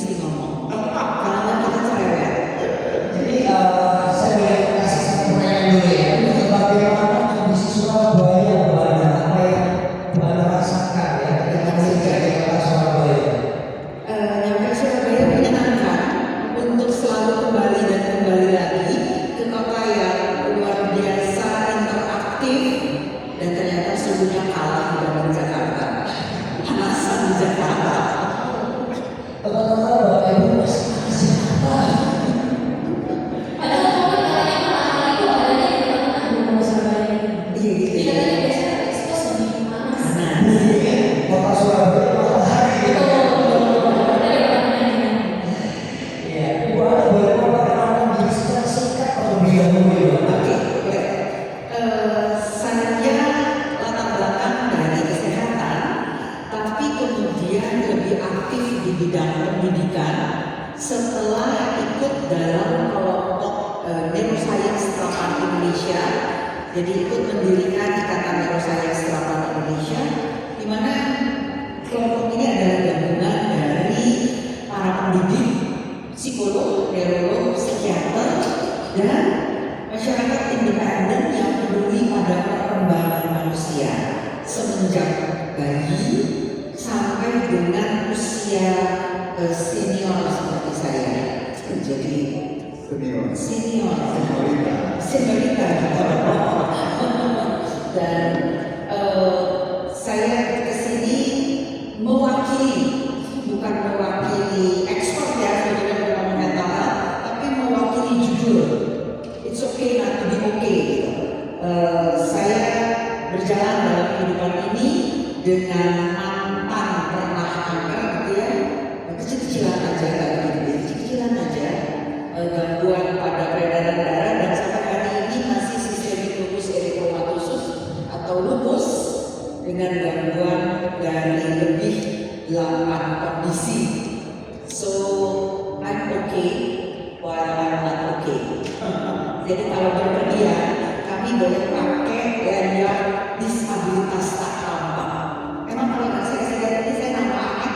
mesti ngomong. Kalau nggak kita cerewet. Jadi saya boleh kasih satu pertanyaan dulu ya. Bagaimana kondisi Surabaya Buana? Apa yang Buana rasakan ya ketika kerja di kota Surabaya? Nyampe Surabaya menyenangkan untuk selalu kembali dan kembali lagi ke kota yang luar biasa interaktif dan ternyata suhunya kalah dibanding Jakarta. Panasan di Jakarta. Teman-teman Bapak Ibu masih apa? Padahal kalau itu adanya di tengah-tengah Surabaya. Iya gitu. Kita tadi biasanya ekspos lebih panas. Kota Surabaya matahari gitu. Dari orang-orangnya. Iya, Buana boleh memperkenalkan diri secara singkat terlebih dahulu ya. Oke, boleh. Saya latar belakang dari kesehatan, tapi kemudian lebih aktif di bidang pendidikan setelah ikut dalam kelompok Neuroscience Terapan Indonesia. Jadi ikut mendirikan Ikatan Neuroscience Terapan Indonesia, di mana kelompok ini adalah gabungan dari para pendidik, psikolog, neurolog, psikiater, dan masyarakat independen yang peduli pada perkembangan manusia semenjak bayi sampai dengan usia senior seperti saya. Jadi senior, seniorita gitu. Dan saya kesini mewakili, bukan mewakili ekspor ya sebenarnya dalam mental health, tapi mewakili jujur. It's okay not to be okay gitu. Saya berjalan dalam kehidupan ini dengan mantan pernah kanker gitu ya, kecil-kecilan aja, kecil-kecilan aja, gangguan pada peredaran darah, dan sampai hari ini masih sistemik lupus eritomatosus atau lupus dengan gangguan dari lebih 8 kondisi. So I'm okay while I'm not okay. Jadi kalau berpergian kami boleh pakai lanyard disabilitas tak tampak. Emang kalau nggak saya lihat ini saya nampaknya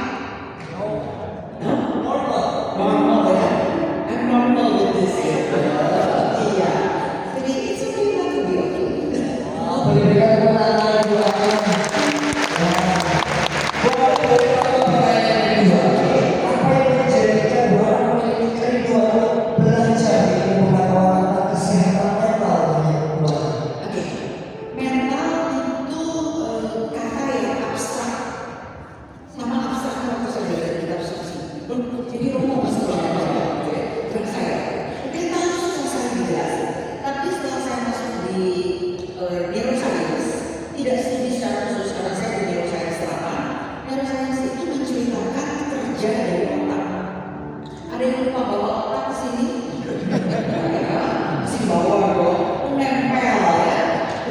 normal ya. I'm normal with this ya. Iya. Jadi it's okay not to be okay. Boleh berikan tepuk tangan buat kalian. Buat pertanyaan kedua, apa yang menjadikan Buana memiliki kerinduan belajar di ilmu pengetahuan tentang kesehatan mental bagi Buana? Oke. Mental itu kata yang abstrak. Sama abstraknya waktu saya belajar kitab suci. Jadi umum masalahnya bukan saya. Mental itu susah saya dijelasin. Tapi setelah saya masuk di neuroscience, tidak studi secara khusus karena saya di neuroscience terapan. Neuroscience itu menceritakan kerja dari otak. Ada yang lupa bawa otak ke sini? Si bawa dong, nempel ya.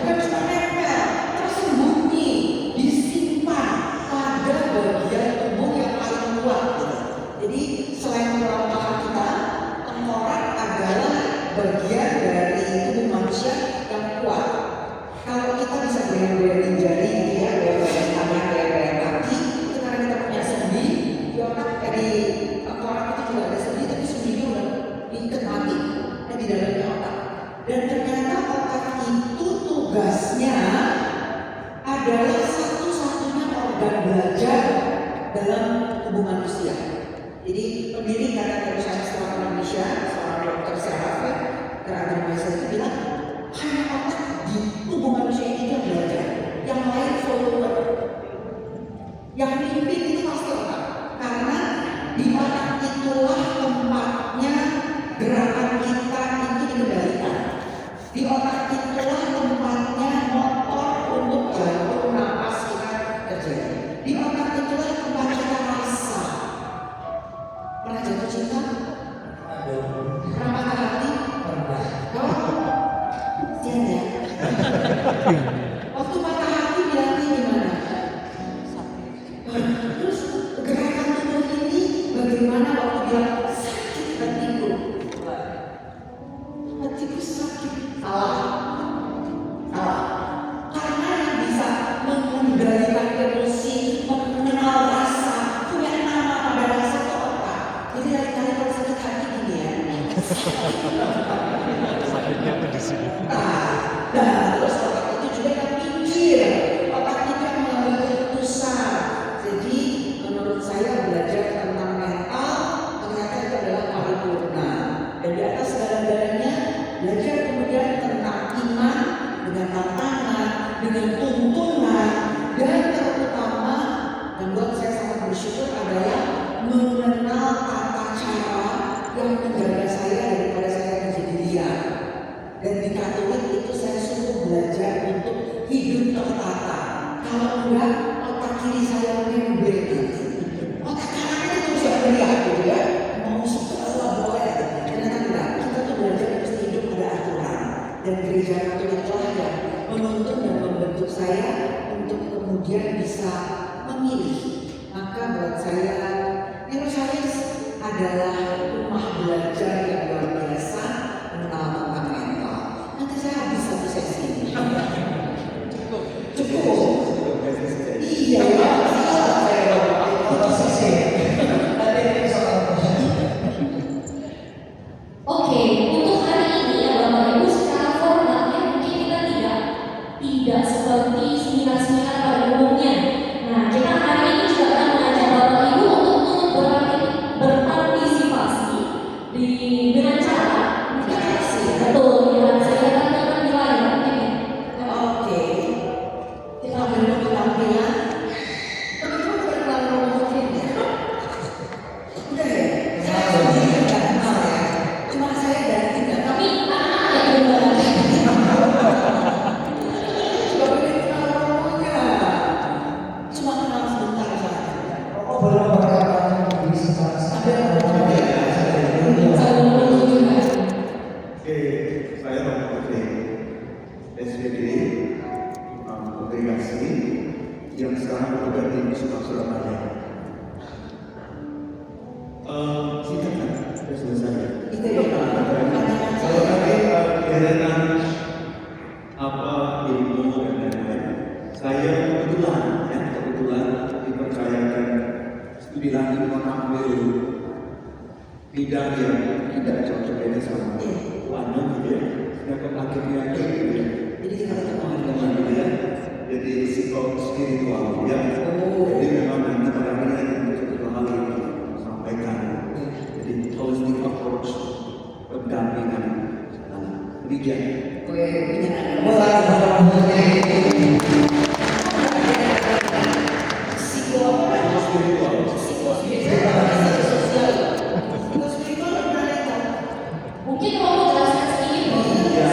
Bukan cuma nempel, tersembunyi, disimpan pada bagian tubuh yang paling kuat gitu. Jadi selain tulang paha kita, tengkorak adalah bagian dari tubuh manusia yang kuat. Kalau kita bisa goyang-goyangin jari gitu ya, goyang-goyang tangan, goyang-goyang kaki, itu karena kita punya sendi. Di otak, di tengkorak itu juga ada sendi, tapi sendinya udah diikat mati di dalamnya otak. Dan ternyata otak itu tugasnya adalah satu-satunya organ belajar dalam tubuh manusia. Jadi pendiri Ikatan Neuroscience Terapan Indonesia, seorang dokter saraf ya, Dr. Adrian itu bilang hanya otak di tubuh manusia ini yang belajar, yang lain follower. Yang mimpin itu pasti otak, karena di otak itulah tempatnya gerakan kita itu dikendalikan. Di otak itulah tempatnya motor untuk jantung, napas kita terjadi. Di otak itulah tempat kita rasa. Pernah jatuh cinta? Pernah patah hati? Pernah. Oh, sian ya. Waktu patah hati bilangnya gimana? Terus gerakan tubuh ini bagaimana waktu bilang Sakitnya tuh di sini. Nah, terus otak itu juga yang mikir, otak itu yang mengambil keputusan. Jadi menurut saya belajar tentang mental ternyata itu adalah paripurna. Dan di atas segala-galanya belajar kemudian tentang iman dengan tantangan, dengan tuntunan, dan terutama dan buat saya sangat bersyukur adalah mengenal tata cara yang menjaga saya daripada saya menjadi liar. Dan di Katolik itu saya suruh belajar untuk hidup tertata. Kalau enggak, otak kiri saya memblek nanti. Otak kanannya terus yang melihat gitu ya. Mau segala boleh. Ternyata enggak. Kita tuh belajar terus hidup ada aturan. Dan gereja Katolik lah yang menuntun dan membentuk saya untuk kemudian bisa memilih. Maka buat saya, neuroscience adalah rumah belajar yang luar biasa mengenal tentang mental. Nanti saya habis satu sesi ini. Cukup. Iya, salah saya. Oke, untuk hari ini ya Bapak Ibu secara formatnya mungkin kita tidak seperti seminar-seminar pada umumnya. Nah, kita hari ini juga akan mengajak Bapak Ibu untuk berpartisipasi dengan cara betul dengan saya katakan di layar mungkin ya. Oke. Kita ambil penampilan. Teman-teman udah kenal mungkin ya? Udah ya? Saya sendiri nggak kenal ya. Cuma saya dari tidak. Tapi anak-anak yang berbeda. Sudah boleh kenal romonya. Cuma kenal sebentar saja. Oh, boleh berkata di secara sadar. Saling menunjukkan. Oke, saya Romo Putri, SPD, Kongregasi yang sekarang berada di Surabaya. Singkat kan? Sudah selesai. Itu ya. Kalau tadi deretan ilmu dan lain-lain, saya kebetulan dipercayakan studi lanjut mengambil bidang yang tidak cocok ini sama warna gitu ya. Sedangkan akhirnya gitu ya. Jadi kita ketemu hari Teman gitu ya. Jadi spiritual ya. Jadi memang nanti pada akhirnya beberapa hal yang sampaikan. Jadi holistic approach pendampingan. Demikian. Oke, penyanyi. Spiritual. Mungkin mau jelaskan sedikit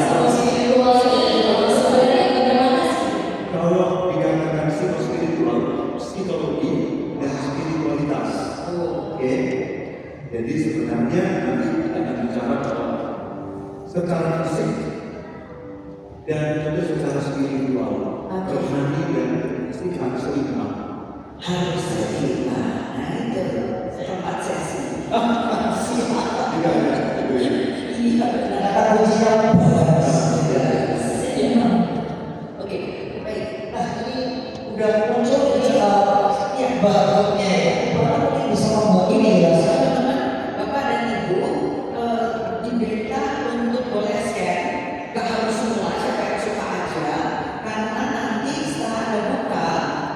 soal spiritual ini sebenarnya bagaimana sih? Kalau dikatakan psikospiritual, psikologi dan spiritualitas. Oke. Jadi sebenarnya nanti kita akan bicara secara fisik dan juga secara spiritual, rohani dan fisik harus seimbang. Harus seimbang. Nah itu tempat sesi. Tidak ada. Iya benar. Kata kuncinya Oke, baik. Nah, ini udah muncul bahannya ya. Bapak mungkin bisa membuat ini ya. Teman-teman, Bapak dan Ibu diminta untuk boleh scan. Gak harus semua, siapa yang suka aja. Karena nanti setelah Anda buka,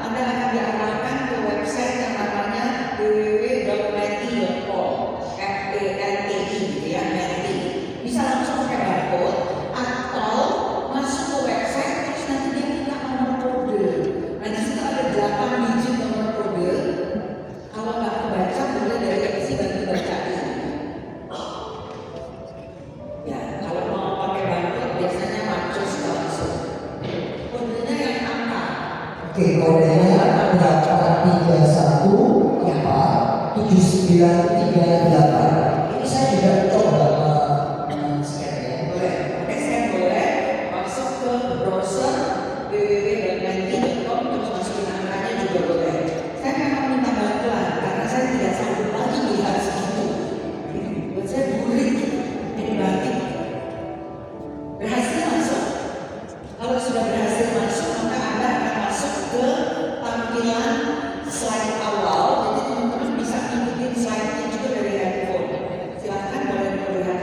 Anda akan diarahkan ke website yang namanya www.meti.com. FENTI gitu ya, Meti. Bisa langsung pakai barcode atau masuk ke website terus nanti dia minta nomor kode. Nah di situ ada 8 digit nomor kode. Kalau nggak kebaca boleh dari MC bantu bacain. Ya kalau mau pakai barcode biasanya macos langsung. Kodenya yang angka. Oke, kodenya berapa? 31 Ini saya juga coba scan ya. Boleh, pakai scan boleh. Masuk ke browser www.menti.com terus masukin angkanya juga boleh. Saya memang minta bantuan karena saya tidak sanggup lagi melihat segitu. Buat saya burik ini batik. Berhasil masuk. Kalau sudah berhasil masuk maka Anda akan masuk ke tampilan slide awal. Jadi teman-teman bisa ikutin slide-nya juga dari handphone. Silakan boleh melihat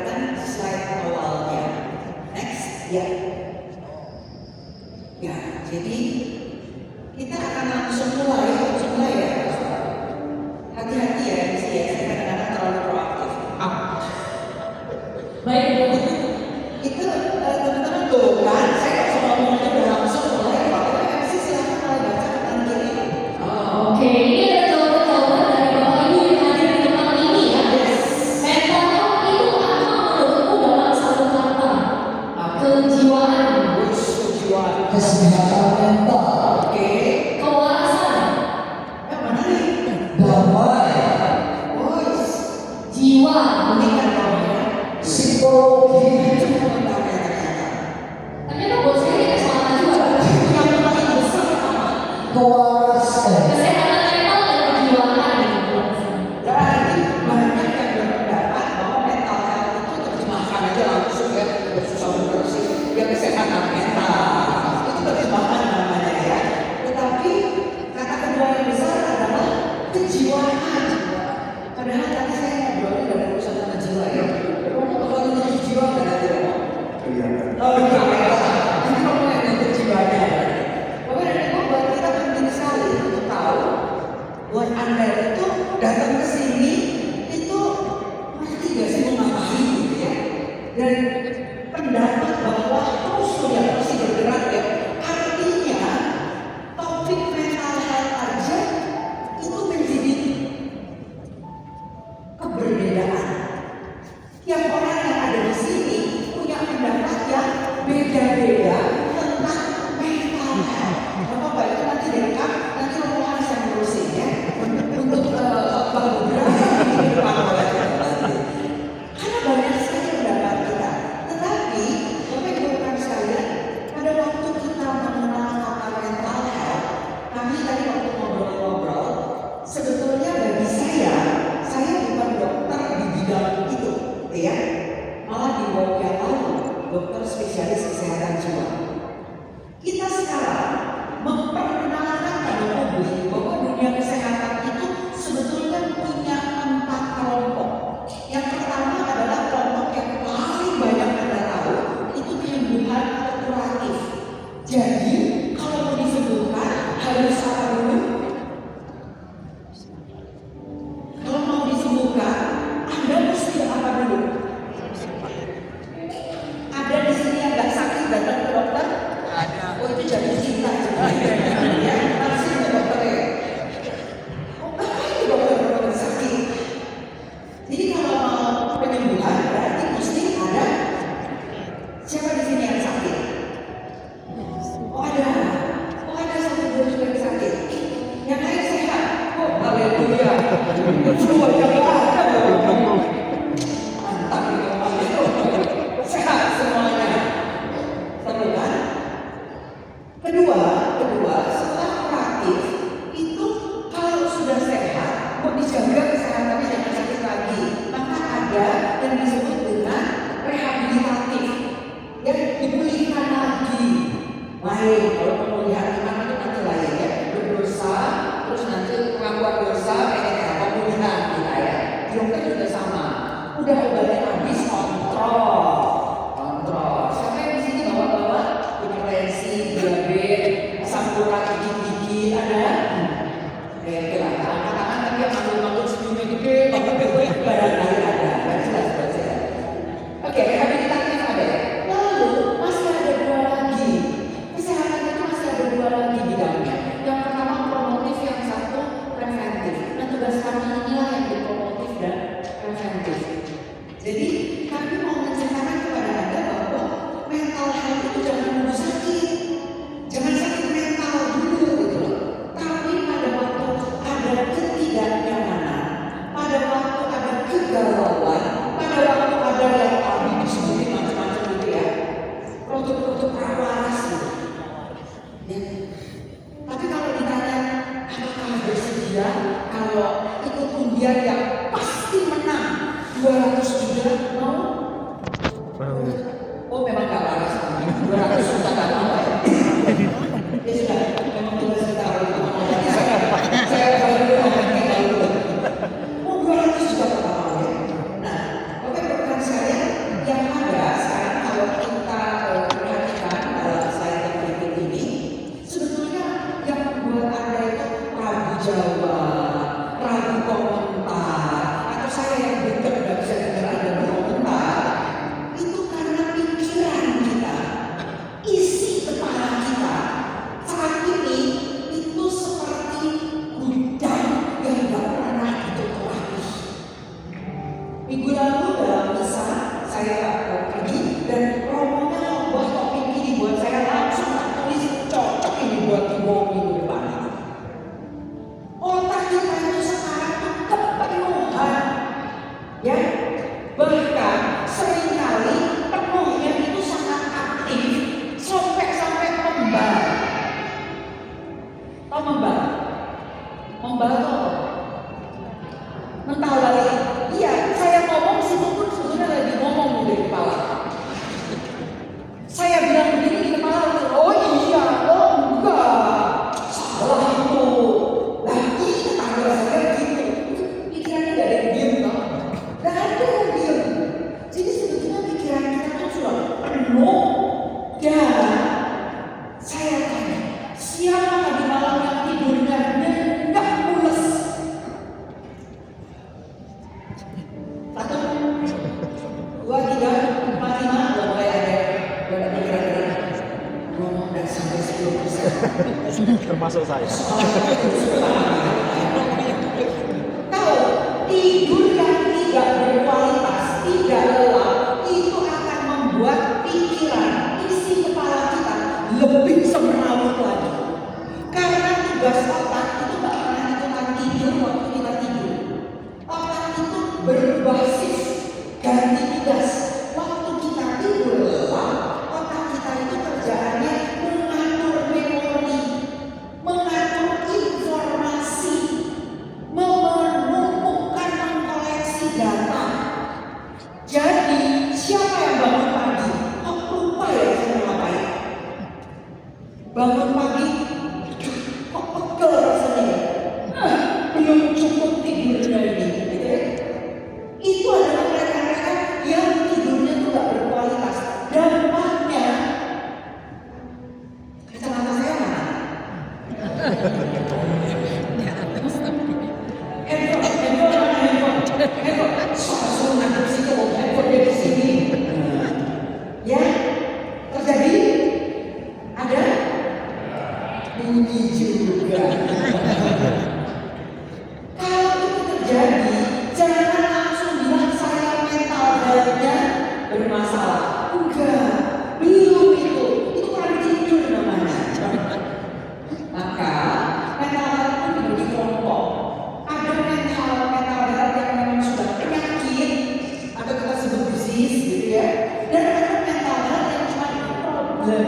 jiwa. Ini kan namanya Psikologi. cuma tentang ternyata. Ternyata buat saya ini kesalahan juga. Yang paling besar apa? Kewarasan. Kesehatan mental dan kejiwaan gitu. Berarti banyak yang berpendapat bahwa mental health itu terjemahkan aja langsung ya, susah bersih, ya kesehatan mental. Itu terjemahan namanya ya. Tetapi kata kedua yang besar adalah kejiwaan. Padahal tadi saya ngobrolin dari urusan sama jiwa ya. Kalau itu jiwa nggak ada jiwa. Kelihatan. Oh iya, ini ngomongin yang jiwanya. Bapak dan Ibu, buat kita penting sekali untuk tahu buat Anda itu datang ke sini itu ngerti gak sih mau ngapain gitu ya. Dan pendapat bahwa terus masih bergerak ya. Artinya topik mental health aja itu menjadi keberbedaan. Tiap orang yang ada di sini punya pendapat yang beda-beda tentang mental health. Bapak itu nanti direkam, nanti rombongan saya ngurusin ya untuk beberapa di depan nanti. Karena banyak sekali pendapat kita. Tetapi Bapak Ibu rekan sekalian, pada waktu kita mengenal kata mental health, kami tadi waktu ngobrol-ngobrol, sebetulnya bagi saya bukan dokter di bidang itu, ya. Malah di bawah yang lalu, dokter spesialis kesehatan jiwa. Kita sekarang memperkenalkan pada publik bahwa dunia kesehatan itu sebetulnya punya 4 kelompok. Yang pertama adalah kelompok yang paling banyak Anda tahu, itu penyembuhan kuratif. Jadi kalau mau disembuhkan harus apa dulu? Kalau mau disembuhkan, Anda mesti apa dulu? Ada di sini yang nggak sakit datang ke dokter? Ada. Oh itu jadi cinta ya, langsung ke dokter ya. Oh ngapain ke dokter sakit? Jadi kalau mau penyembuhan berarti mesti ada. Siapa di sini yang sakit? Oh ada. Oh ada 1-2 juga yang sakit. Yang lain sehat. Oh haleluya. Semua yang ada. Mantap itu. Sehat semuanya. Seru kan? Kedua, setelah kuratif itu kalau sudah sehat, mau dijaga kesehatannya jangan sakit lagi. Maka ada yang disebut dengan rehabilitatif, yang dipulihkan lagi. Baik, kalau pemulihan iman itu nanti lain ya, berdosa, terus nanti pengakuan dosa, pemulihan kita ya. Di dokter juga sama. Udah obatnya habis kontrol. Siapa yang di sini bawa-bawa hipertensi, diabetes, asam urat dikit-dikit ada? Angkat tangan tapi yang mantul-mantul senyumnya gede, barangkali ada, kan jelas. Oke, rehabilitatif ada ya. Lalu masih ada 2 lagi. Kesehatan itu masih ada 2 lagi bidangnya. Yang pertama promotif, yang satu preventif. Nah tugas kami inilah yang dipromotif dan preventif. Jadi kami mau menceritakan kepada Anda bahwa mental health itu jangan dulu sakit. Jangan sakit mental dulu gitu loh. Tapi pada waktu ada ketidaknyamanan, pada waktu ada kegalauan, pada waktu ada yang tadi disebutin macam-macam gitu ya. Produk-produk prawaras gitu. Ya. Tapi kalau ditanya apakah bersedia kalau ikut undian yang pasti menang 200 juta mau? Oh memang gak waras 200 juta gak mau ya? Ya sudah, memang tugas kita harus saya baru dulu. Oh 200 juta per tahun ya? Nah, Bapak rekan sekalian yang ada sekarang kalau kita perhatikan dalam slide yang berikut ini, sebetulnya yang membuat Anda itu ragu jawab, ragu komentar, atau saya yang dekat nggak bisa dengar Anda berkomentar, itu karena pikiran kita, isi kepala kita saat ini itu seperti gudang yang nggak pernah ditutup rapi. Minggu lalu dalam misa saya pergi dan romonya membuat topik ini buat saya langsung tulis cocok ini buat dibawa minggu depan. Otak kita itu sekarang tuh kepenuhan, ya Satu, dua, tiga, empat, lima. Mulai ada pikiran-pikiran. Ngomong dan sampai 10%. Termasuk saya. Tahu, tidur yang tidak berkualitas, tidak lelap, itu akan membuat pikiran, isi kepala kita lebih semrawut lagi. Karena tugas otak itu gak pernah hitungan tidur waktu kita tidur. Otak itu berbasis ganti tugas. Waktu kita tidur lelap, otak kita itu kerjaannya mengatur memori, mengatur informasi, menumpukan, mengkoleksi data. Jadi siapa yang bangun pagi? Oh lupa ya saya mau ngapain. Bangun pagi, kok pegel rasanya. Belum cukup tidurnya ini, gitu ya. Itu adalah mereka-mereka yang tidurnya itu gak berkualitas. Dampaknya, kacamata saya mana? Handphone. Soal ngadep situ, handphone di sini. Ya, terjadi? Ada? Bunyi juga. Kalau itu terjadi, jangan langsung bilang saya mental health-nya bermasalah. Enggak, belum itu kurang tidur namanya. Maka mental health itu dibagi kelompok. Ada mental health yang memang sudah penyakit atau kita sebut disease gitu ya. Dan ada mental health yang cuma problem.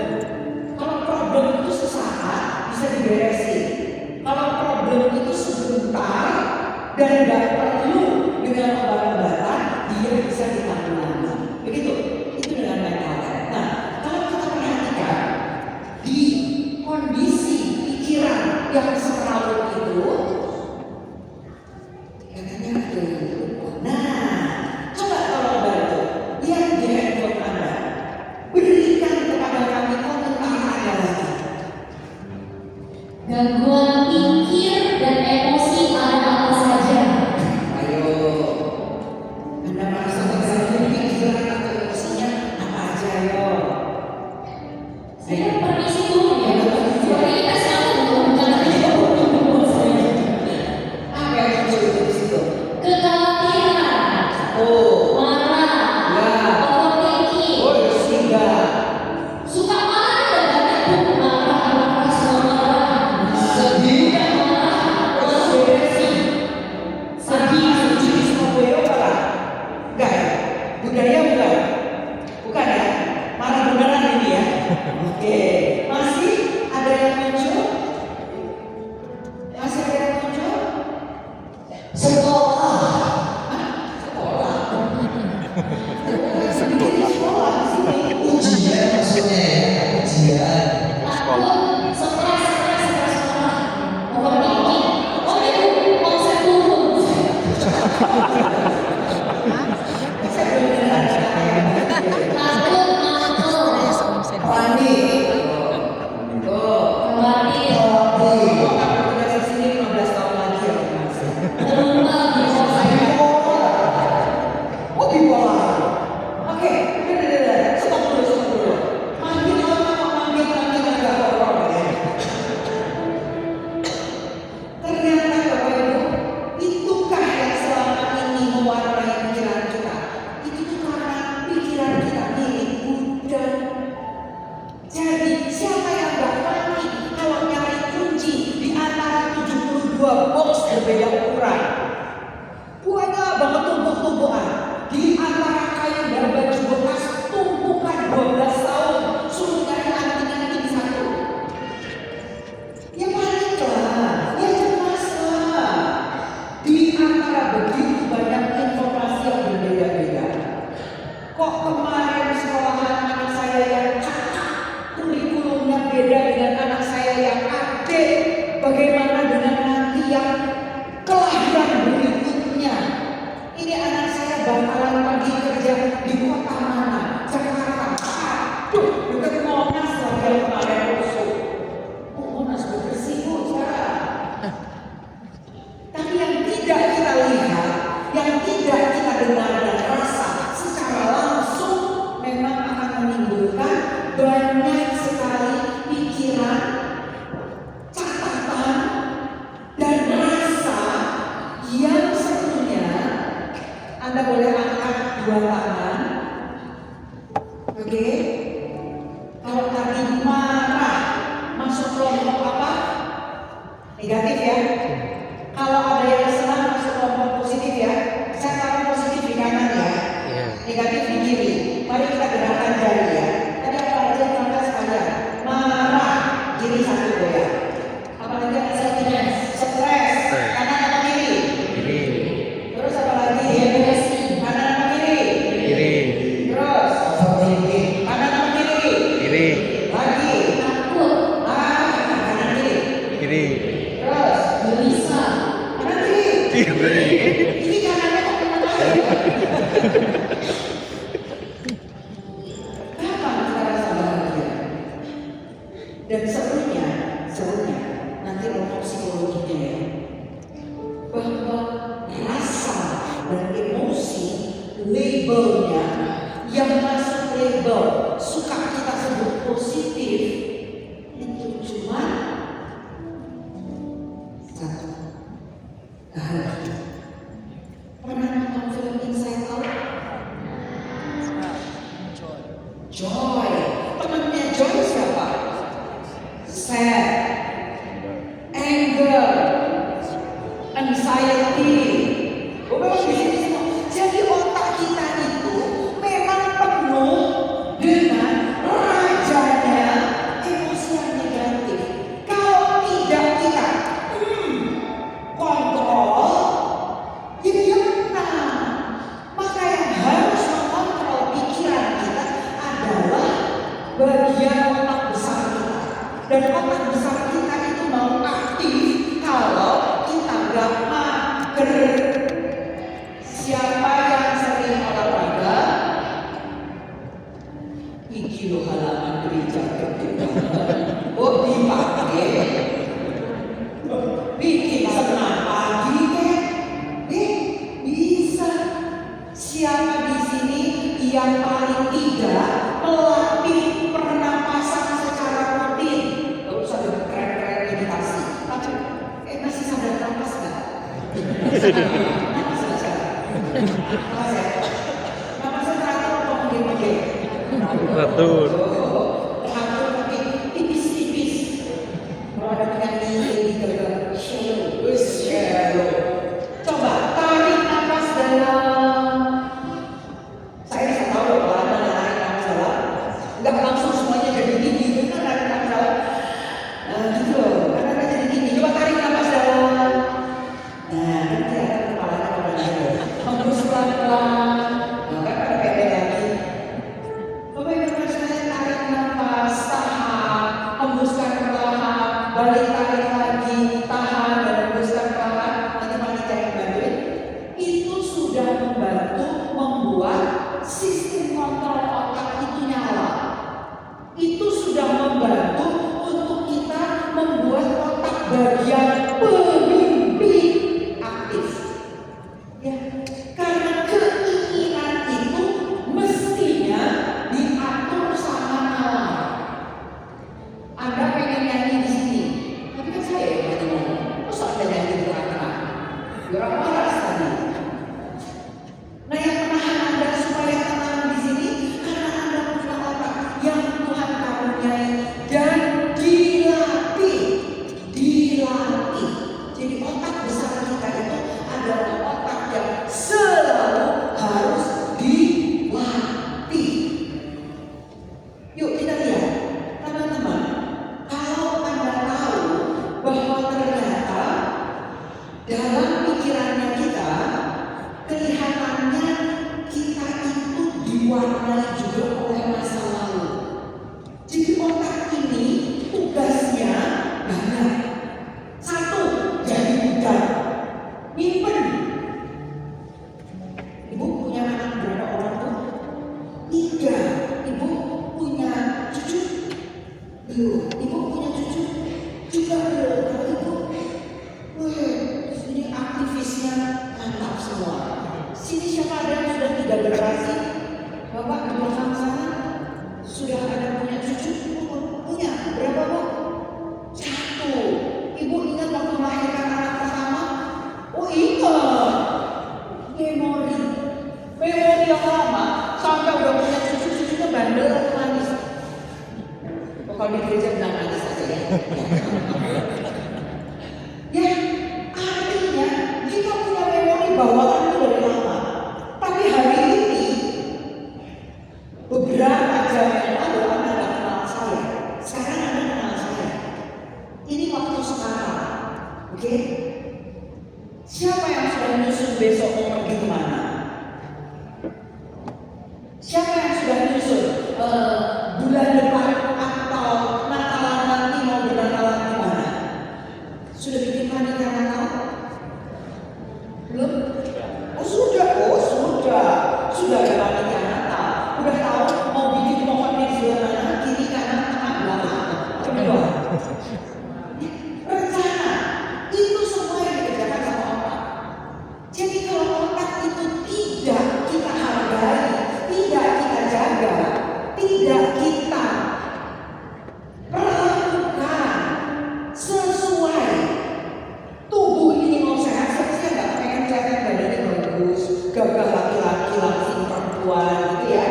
Kalau problem itu sesaat bisa diberesin. Kalau problem itu sebentar dan nggak perlu dengan obat-obatan, dia bisa ditanggulangi. Begitu. Itu dengan mental health. Nah, kalau kita perhatikan di kondisi pikiran yang semrawut itu, katanya ada yang lupa. Nah, coba tolong bantu. Lihat di handphone Anda. Berikan kepada kami komentar Anda lagi. Gangguan pikir dan emosi ada apa saja? Ayo, Anda merasa terganggu pikiran atau emosinya apa aja ayo? Saya permisi dulu ya. Suara kita sama dulu. Jangan Apa yang muncul di situ? kekhawatiran, Oh, marah, ya. overthinking, Oh, sehingga suka marah dan banyak tuh marah, semua marah, sedih, marah, depresi, sedih, sedih semua budaya apa? Enggak ya? Budaya bukan? Bukan ya? Marah beneran ini ya? Oke, masih ada yang muncul? Masih ada yang muncul? Sekolah. Sekolah. Sekolah di sini. Ujian maksudnya ya. Ujian. takut, stres marah, overthinking. Oh itu konsep turun. Saya belum dengar. Takut, ngantuk, Panik. Oh, khawatir, Khawatir. kalau tinggal di sini 15 tahun lagi ya Mas. berubah, Bipolar. Oh, bipolar. Oke, stop dulu. Manggil orang agak horor ya. Ternyata Bapak Ibu, itukah yang selama ini mewarnai pikiran kita? Itu tuh karena pikiran kita milik Buddha. Jadi siapa yang gak panik kalau nyari kunci di antara 72 box berbeda ukuran? Banyak banget tumpuk-tumpukan. Di antara kain dan baju bekas tumpukan 12 tahun. Suruh nyari anting-anting satu. Ya paniklah, ya cemaslah. Di antara begitu banyak informasi yang berbeda-beda. Kok kemarin sekolahan anak saya yang kakak kurikulumnya beda dengan anak saya yang adik? Bagaimana dengan nanti yang kelahiran berikutnya? Ini anak saya bakalan pergi kerja di kota mana? Jakarta. Aduh, dekat Monas lagi yang kemarin rusuh. Oh, Monas bersih kok sekarang. Tapi yang tidak kita lihat, yang tidak dengar dan rasa secara langsung memang akan menimbulkan banyak sekali pikiran, catatan, dan rasa yang sebenarnya Anda boleh angkat dua tangan. Oke? Kalau tadi marah masuk kelompok apa? Negatif ya. Kalau ada yang senang masuk kelompok positif ya. Saya taruh positif di kanan ya. Negatif di kiri. Mari kita gerakan jari ya. Tadi apa aja yang angkat sekalian? Marah, kiri satu goyang. Apalagi yang stres, stres, kanan apa kiri? Kiri. Terus apa lagi? Depresi, kanan apa kiri? Kiri. Terus overthinking, kanan apa kiri? Kiri. Lagi. Takut, Kanan kiri. Kiri. Terus gelisah, kanan kiri. Kiri. Ini kanannya kok kena air? Kapan kita rasa bahagia? Dan serunya nanti ngomong psikologinya ya, bahwa rasa dan emosi labelnya yang masuk label suka kita sebut positif itu cuma satu, bahagia. Pernah nonton film Inside Out? Joy. Temannya Joy siapa? Sad, anger, anxiety. Memang di sini semua. Jadi otak kita itu memang penuh dengan rajanya emosi yang negatif. Kalau tidak kita kontrol, ya dia menang. Maka yang harus mengontrol pikiran kita adalah bagian otak besar kita. Dan otak besar kita itu mau aktif kalau kita nggak mager. Siapa yang sering olahraga? Iki lo halaman gereja gede banget. Oh dipakai. Bikin senam pagi kan? Bisa. Siapa di sini yang paling tidak melatih pernapasan secara rutin? Gak usah dengan keren-keren meditasi. Tapi masih sadar napas nggak? Napas nggak sekarang? Napas ya? Napasnya teratur apa mungkin-mungkin? Teratur. Teratur tapi tipis-tipis. Kalau ada penyanyi Lady Gaga, shallow. Coba tarik napas dalam. Saya bisa tahu kalau Anda narik napas dalam, nggak langsung semuanya jadi tinggi, kan narik napas dalam. Gitu loh, karena Anda jadi tinggi. Coba tarik napas dalam. Nah, kan kelihatan kepalanya pada naik. Hembus pelan-pelan. Nah, kan ada pede lagi. Bapak Ibu saya tarik napas, tahan, hembuskan perlahan, balik tarik lagi, tahan dan hembuskan perlahan. Nanti panitia yang bantuin. Itu sudah membantu membuat sistem kontrol otak itu nyala. Itu sudah membantu untuk kita membuat otak bagian pemimpin aktif. Ya, karena keinginan itu mestinya diatur sama alam. Anda pengen nyanyi di sini, tapi kan saya yang lagi ngomong. Terus Anda nyanyi di tengah-tengah. Orang waras tadi. Nah, yang menahan Anda supaya tenang di sini karena Anda punya otak yang Tuhan karuniai dan dilatih. Jadi otak besar kita itu adalah otak yang selalu harus dilatih. Yuk kita lihat, teman-teman. Kalau Anda tahu bahwa ternyata dalam pikirannya kita, kelihatannya kita itu diwarnai juga oleh masa lalu. Jadi otak ini tugasnya banyak. Satu, jadi budak, nyimpen. Ibu punya anak berapa orang tuh? 3. Ibu punya cucu? Belum. Ibu punya cucu? Juga belum. Kalau ibu, ini aktivisnya mantap semua. Sini siapa ada yang sudah 3 generasi? Bapak di belakang sana sudah ada punya cucu? Punya. Berapa, Bu? 1. Ibu ingat waktu melahirkan anak pertama? Oh, ingat. Memori yang lama sampai udah punya cucu-cucunya bandel atau manis. Kalau di gereja bilang manis aja ya. Ya, artinya kita punya memori bawaan itu dari lama. Tapi hari ini beberapa jam yang lalu Anda tidak kenal saya. Sekarang Anda kenal saya. Ini waktu sekarang. Oke? Siapa yang sudah nyusun besok mau pergi kemana? Siapa yang sudah nyusun bulan depan atau Natalan nanti mau bernatalan di mana? Sudah bikin panitia Natal? Belum? Oh sudah ada panitia Natal. Udah tahu mau bikin pohonnya di sebelah mana? Kiri, kanan, tengah, belakang. Kedua. Rencana itu semua yang dikerjakan sama otak. Jadi kalau otak itu tidak kita hargai, tidak kita jaga, tidak kita perlakukan sesuai, tubuh ini mau sehat, saya nggak pengen kelihatan badannya bagus, gagah laki-laki, langsing perempuan gitu ya.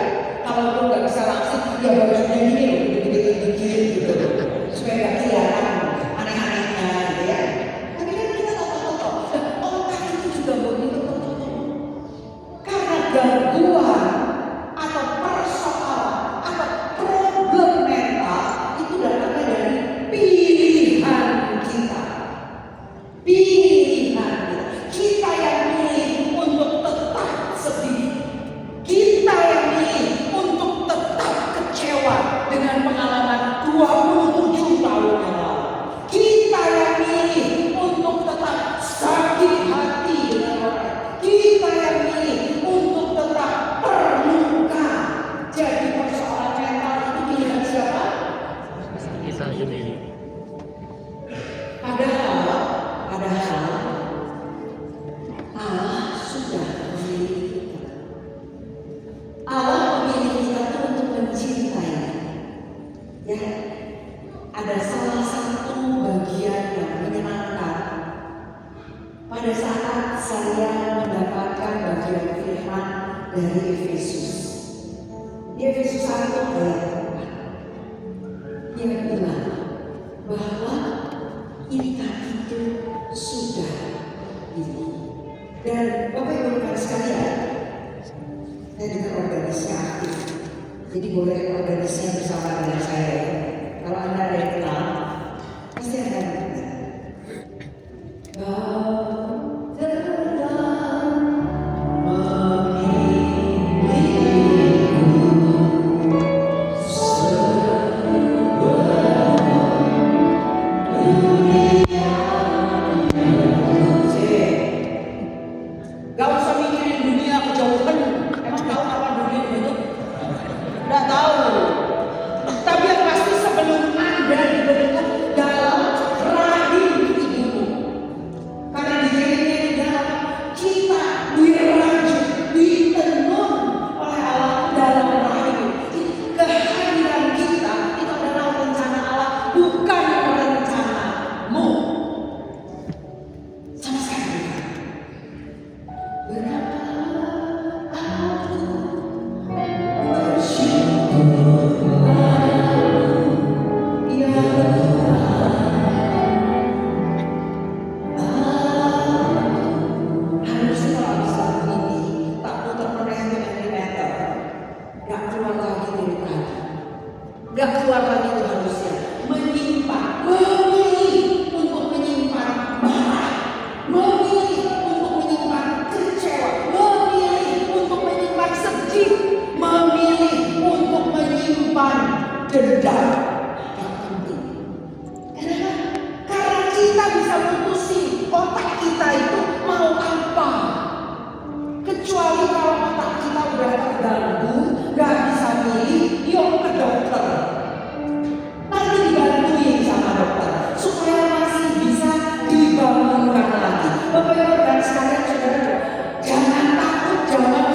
Kalaupun nggak bisa langsing, ya bajunya gini loh, dikit-dikit gitu, supaya nggak kelihatan aneh-anehnya gitu ya. Tapi kan kita tahu, otak itu juga begitu karena gangguan atau persoalan atau problem mental itu datangnya dari pilihan kita. Kita yang milih untuk tetap sedih. Kita yang milih untuk tetap kecewa dengan pengalaman 27 tahun yang lalu. Kita yang milih untuk tetap sakit hati dengan orang. Kita yang milih untuk tetap terluka. Jadi persoalan mental itu pilihan siapa? Kita sendiri. Padahal Allah sudah memilih kita. Allah memilih kita itu untuk mencintai. Ya, ada salah satu bagian yang menyenangkan pada saat saya mendapatkan bagian firman dari Efesus. Di Efesus 1 ayat 4 yang bilang bahwa kita itu sudah ini. Dan Bapak Ibu rekan sekalian, saya juga organisasi aktif, jadi boleh organisasi bersama dengan saya. Kalau Anda ada yang kenal, pasti akan kenal. Kau telah gak usah mikirin dunia kejauhan. Emang tahu kapan dunia itu? Nggak tahu. Tapi yang pasti sebelum Anda dibentuk dalam rahim ibumu, karena dijadinya di dalam kita dirajut, ditenun oleh Allah dalam rahim. Kehadiran kita itu adalah rencana Allah, bukan rencanamu. Sama sekali bukan. Berapa aku bersyukur padamu, ya Tuhan. Harusnya kalau bisa begini, tak putar-putar milimeter, gak keluar lagi dari tadi, gak keluar lagi itu harusnya menyimpan, memilih untuk menyimpan marah, memilih untuk menyimpan kecewa, memilih untuk menyimpan sedih, memilih untuk menyimpan dendam. Yang penting. Kenapa? Karena kita bisa putusin otak kita itu mau apa. Kecuali kalau otak kita udah terganggu, gak bisa milih, yuk ke dokter. Nanti dibantuin sama dokter supaya masih bisa dibangunkan lagi. Bapak Ibu dan sekalian saudara, jangan takut, jangan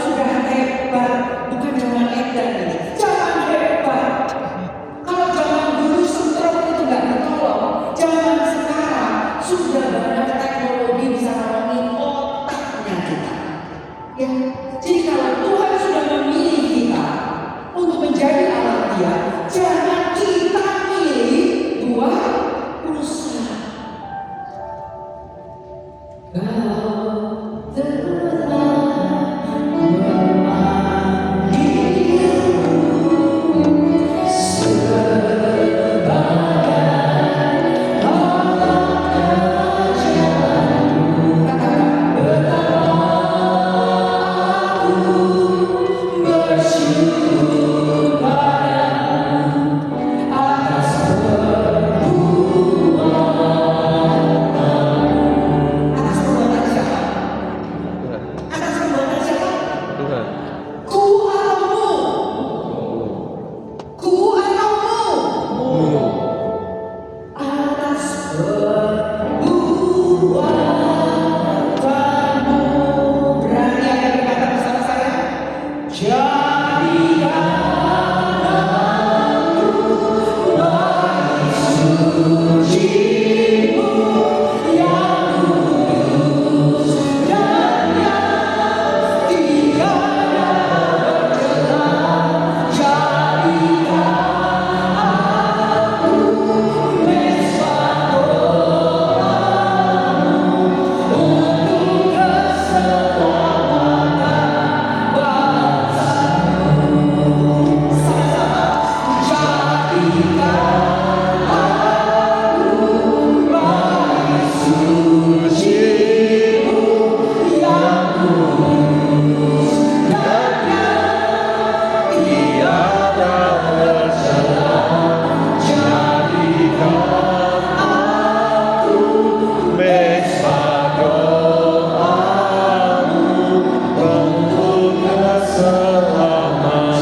keselamatan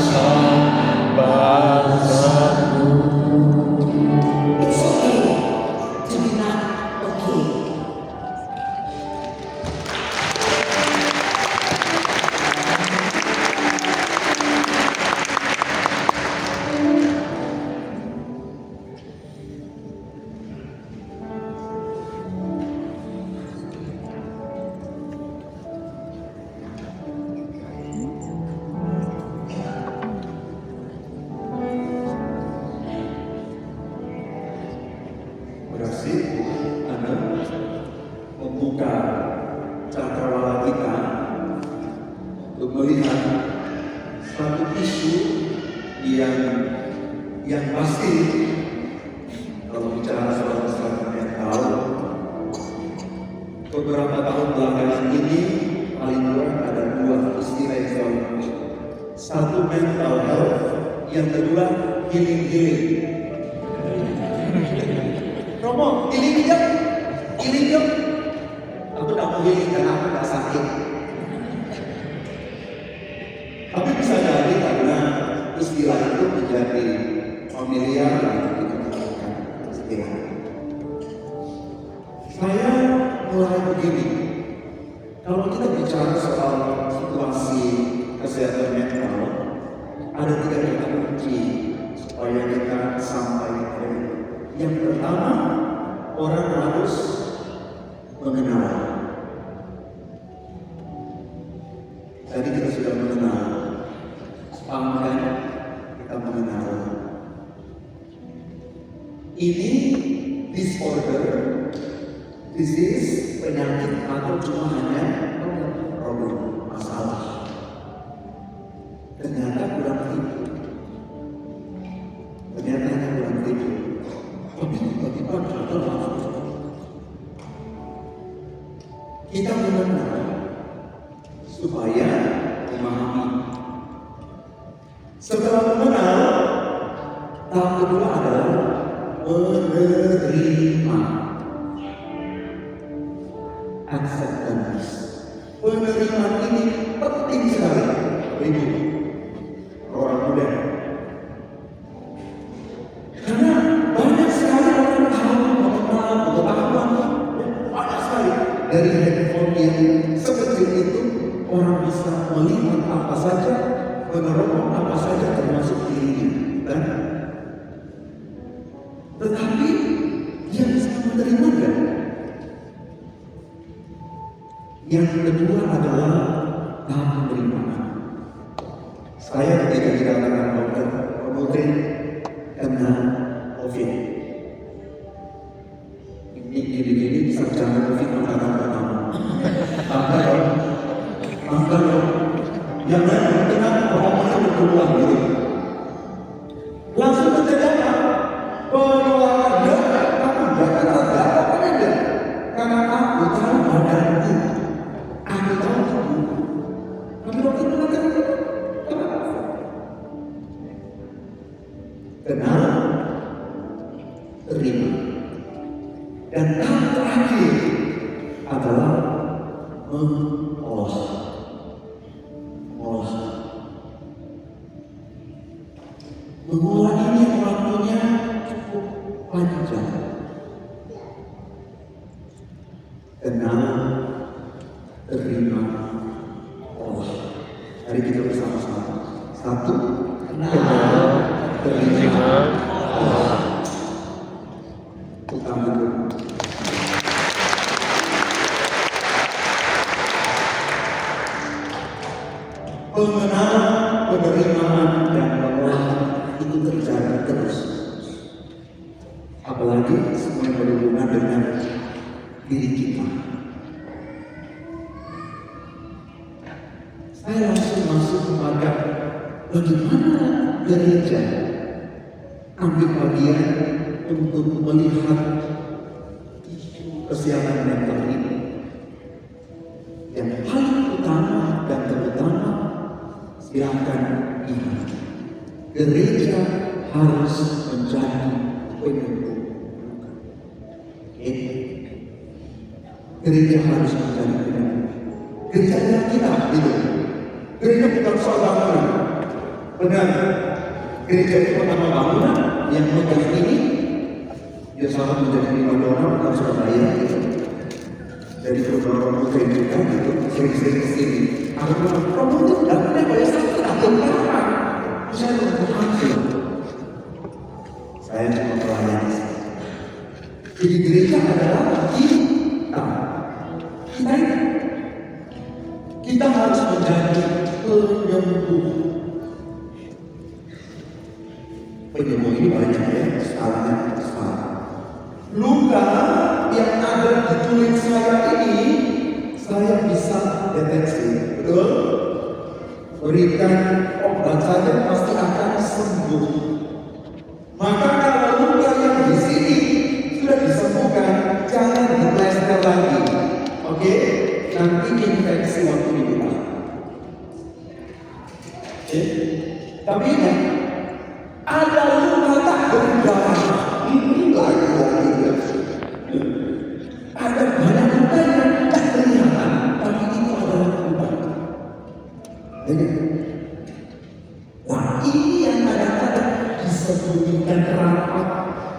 bangsaku. It's okay to be not okay. Berhasil Anda membuka cakrawala kita untuk melihat satu isu yang pasti kalau bicara soal kesehatan mental beberapa tahun belakangan ini paling kurang ada dua istilah yang selalu muncul. Satu mental health, yang kedua healing. Romo, healing yuk. Aku tak mau healing karena aku tak sakit. Tapi bisa jadi karena istilah itu menjadi familiar dan kita menggunakan istilah. Saya mulai begini. Kalau kita bicara soal situasi kesehatan mental, ada 3 kata kunci supaya kita sampai kepada itu. Yang pertama, orang harus mengenal. Tadi kita sudah mengenal, sepanjang kita mengenal. Ini disorder, disease, penyakit atau cuma hanya problem, masalah. Ternyata kurang tidur. Ternyata hanya kurang tidur. Tiba-tiba ada langsung. Kita mengenal supaya memahami. Setelah mengenal, tahap kedua adalah menerima. Acceptance. Penerimaan ini penting sekali. Ibu, orang muda. Karena banyak sekali orang tahu mengenal pengetahuan, banyak sekali dari handphone yang sekecil itu orang bisa melihat apa saja, menerima apa saja termasuk dirinya. Dan tetapi dia bisa menerima kan? Yang kedua adalah tahap penerimaan. Saya ketika dikatakan dokter promoting kena COVID. Ini sarjana COVID angkatan pertama. Angkatan dong. Yang lain kena pokoknya berkeluar gitu. Langsung terjadi pengeluaran darah. Aku nggak kenal darah apa enggak? Karena aku tahu badanku. Aku tahu tubuhku. Tapi dokter mengatakan kenapa? Kenal, terima. Dan tahap terakhir adalah mengolah. Mengolah ini waktunya cukup panjang. Kenal, terima, olah. Mari kita bersama-sama. Satu, kenal, terima, olah. Utama dulu. Pengenalan, penerimaan, dan pengolahan itu terjadi terus. Apalagi semua yang berhubungan dengan diri kita. Saya langsung masuk kepada bagaimana gereja ambil bagian untuk melihat isu kesehatan mental ini. Yang paling utama dan terutama, silakan ingat, gereja harus menjadi penyembuh. Gereja harus menjadi penyembuh. Gereja kita gitu. Gereja bukan soal bangunan. Benar, gereja itu pertama bangunan yang megang ini. Dia sangat menjadi prima donna bukan Surabaya gitu. Jadi beberapa muslim juga gitu, sering-sering kesini. Aku bilang, kamu itu tidak punya banyak sakit, aku apa? Saya mengatakan, saya cuma pelayani. Jadi gereja adalah kita. Kita harus menjadi penyembuh. Penyembuh ini banyak ya, skalanya besar. Luka yang ada di kulit saya ini, saya bisa deteksi, betul? Berikan obat saja pasti akan sembuh. Maka kalau luka yang di sini sudah disembuhkan, jangan diplester lagi, oke? Nanti infeksi waktu dibuka. Oke? Tapi ingat, ada luka tak berdarah. Ini lagi. Ada banyak luka yang tak kelihatan, tapi itu adalah luka. Nah, ini yang kadang-kadang disembunyikan rapat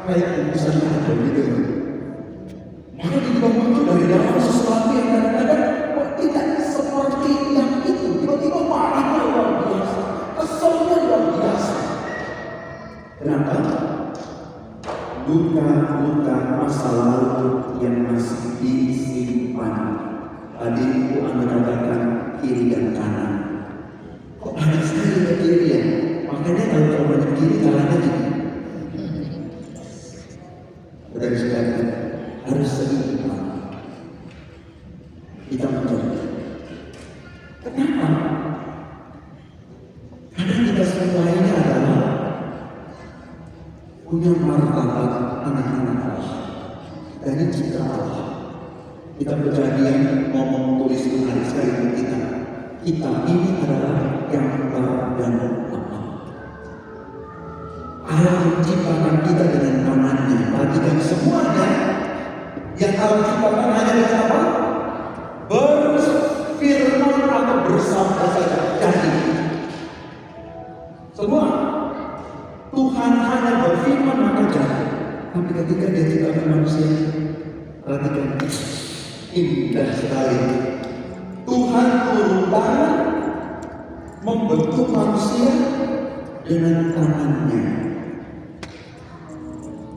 kayak urusan ada gitu. Maka tiba muncul dari dalam sesuatu yang kadang-kadang tidak seperti yang itu. Tiba-tiba marahnya luar biasa, keselnya luar biasa. Kenapa? Luka-luka masa lalu yang masih disimpan. Tadi itu Anda katakan kiri dan kanan. Kok banyak sekali ke kiri ya? Makanya kalau banyak kiri kalahnya gini. Udah disediakan, harus seimbang. Kita menjadi. Kenapa? Karena kita semua ini adalah punya martabat anak-anak Allah. Dari citra Allah. Kita berjadian ngomong tulis hari sekali kita. Kita ini adalah gambar dan Allah. Allah menciptakan kita dengan tangannya. Perhatikan semuanya yang Allah ciptakan hanya dengan apa? Berfirman atau bersabda saja. Jadi semua Tuhan hanya berfirman maka jadi. Tapi ketika dia ciptakan manusia, perhatikan, indah sekali. Tuhan turun tangan membentuk manusia dengan tangannya.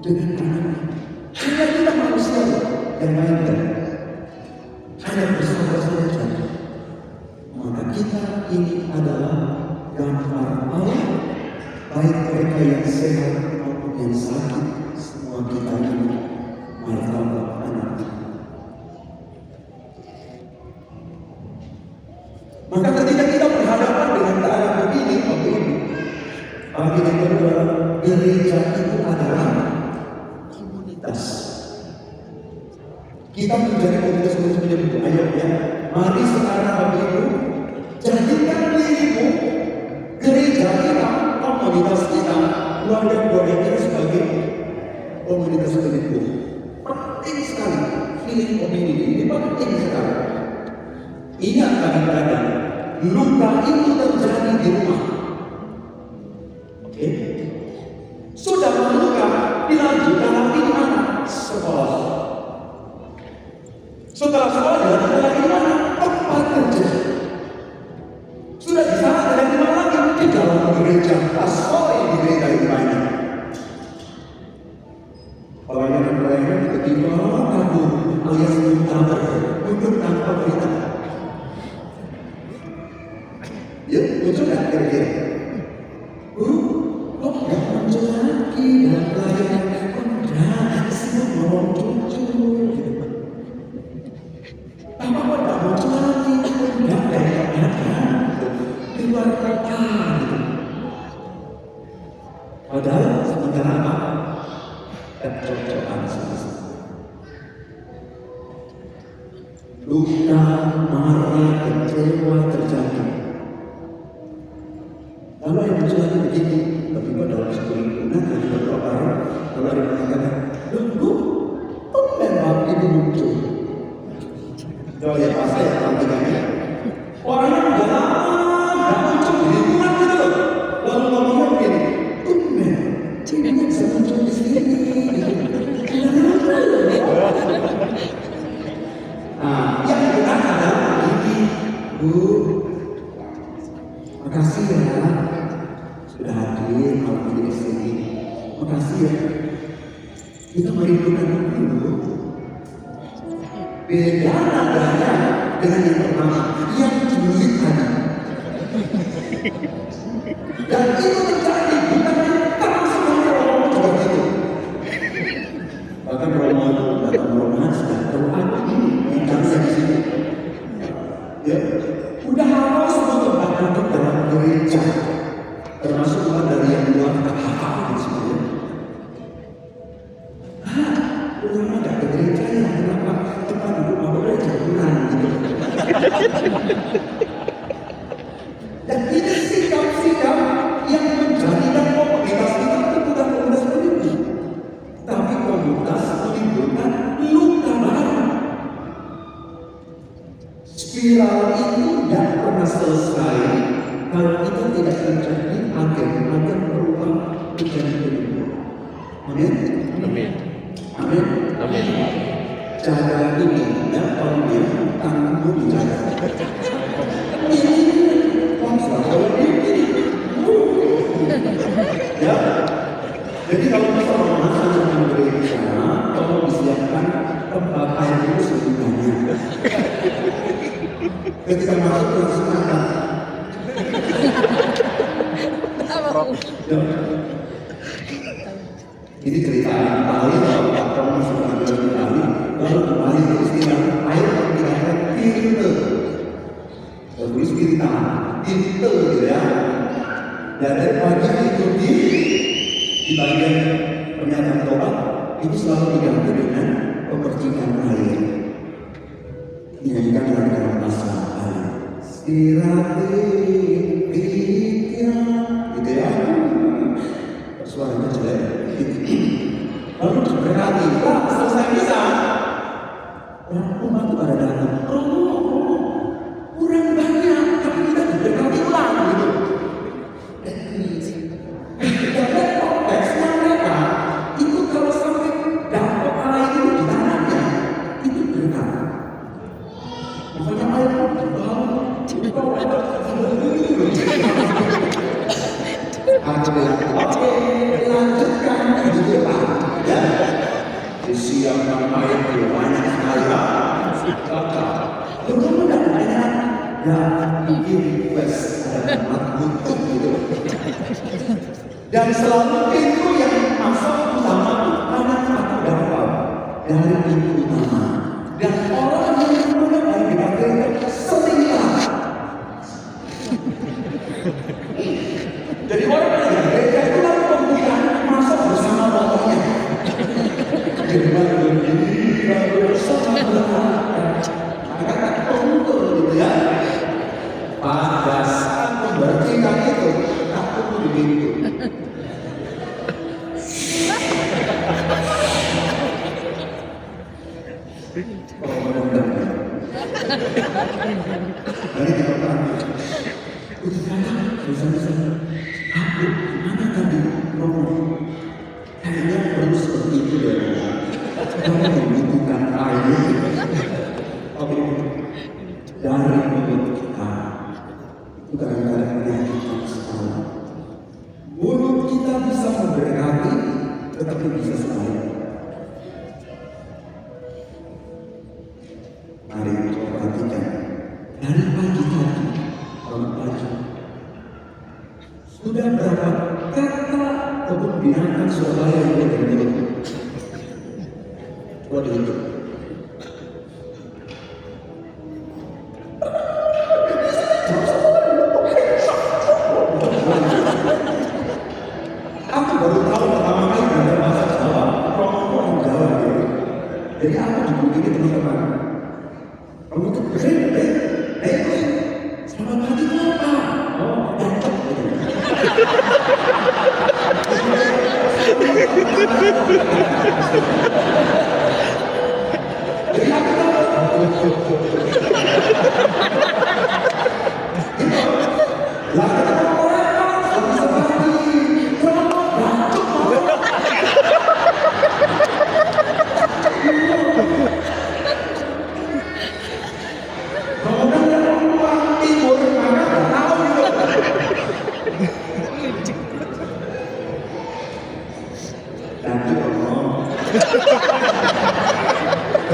Dengan tangannya. Hanya kita manusia yang lain hanya bersama saja. Maka kita ini adalah gambar Allah. Baik mereka yang sehat maupun yang sakit, semua kita ini martabat anak. Maka ketika kita berhadapan dengan keadaan begini, bagi kita adalah gereja itu adalah komunitas. Kita menjadi komunitas itu. Ayo ya, mari sekarang Bapak Ibu, jadikan dirimu gereja kita, komunitas kita, keluarga-keluarga kita sebagai komunitas itu. Penting sekali, feeling community ini penting sekali. Ingat kadang-kadang luka itu terjadi di rumah. Oke? Sudah luka, dilanjutkan lagi di mana? Sekolah. Setelah sekolah dilanjutkan lagi di mana? Tempat kerja. Sudah di sana dan di mana lagi? Di dalam gereja. Sorry, di gereja itu banyak. Pelayanan-pelayanan tiba-tiba kabur alias mundur tanpa berita. Ya, muncul kan kira-kira? Kok nggak muncul lagi dalam pelayanan? Enggak, semua mau muncul. Apa kok nggak muncul lagi? Enggak, di luar kota. Padahal sementara apa? Kecocokan selesai. Luka, marah, kecewa terjadi. Lalu yang muncul lagi begini, tiba-tiba dalam satu minggu, ada beberapa orang, lalu ada yang mengatakan, memang ini muncul. Kalau ya pas saya perhatikannya, orang yang udah lama makasih ya sudah hadir malam ini di sini. Makasih ya. Kita merindukan dulu. Beda nadanya dengan yang pertama, yang julid tadi. Dan itu terjadi bukan hanya semuanya orang juga gitu. Bahkan Romo datang Romo sudah terlalu ini yang di sini. Ya, udah harus untuk dalam gereja, termasuk dari yang luar kata di sini. Ulama gak ke gereja ya, kenapa? Tempat duduk mau boleh jalan gitu. Dan ini sikap-sikap yang menjadikan komunitas itu bukan komunitas itu, tapi komunitas menimbulkan luka baru. Spiral itu tidak pernah selesai kalau kita tidak menjadi agen berubah menjadi berubah. Amin. Amin. Amin. Amin. Cara ini ya kalau dia tanggung jaga. Ini kalau ini ya. Jadi kalau kita mau masuk dalam gereja, tolong disiapkan tempat air itu sebelumnya. Ketika masuk langsung makan. Ini cerita Bali kalau kamu masuk ke Bali, lalu kembali ke istilah air tidak tinte, terus kita tinte gitu ya. Dan daripada itu di bagian pernyataan doa itu selalu diganti dengan pepercikan air. Dinyanyikan dalam bahasa Bali. Sirati pikiran, gitu ya. Suaranya jelek. Lalu berarti, wah selesai bisa. Orang rumah itu ada datang, kurang banyak, tapi kita diberkati ulang gitu. Dan konteksnya mereka itu kalau sampai dapat air itu di tangannya, itu berkat. Makanya air itu dibawa, oke, lanjutkan gitu Pak. Ya, disiapkan air yang banyak sekali Pak. Belum ada banyak. Ya, bikin request ada tempat butuh gitu. Dan selalu pintu yang masuk utama anak satu dapat dari pintu utama. Dan orang yang kemudian dari dipakai setingkat. Jadi orang yang gereja itu lalu kemudian masuk bersama motornya. Dengan gembira bersama maka tunggu gitu ya. Pada saat membersihkan itu, aku begitu. Oh, mudah-mudahan. Dari kita udah datang, bisa-bisa. Aku gimana tadi ngomong? Kayaknya perlu seperti itu ya. Kamu membutuhkan air. Oke, dari mulut kita itu kadang-kadang menyakitkan sekali. Mulut kita bisa memberkati, tetapi bisa sebaliknya. Mari kita perhatikan dari pagi tadi, bangun pagi. Sudah berapa kata untuk binatang Surabaya yang berhidup? Coba dihitung. Aku baru tahu pertama kali belajar bahasa Jawa, orang Jawa gitu. Jadi aku dibukini teman-teman. Kamu tuh keren, selamat pagi itu apa? Oh, datang. Jadi aku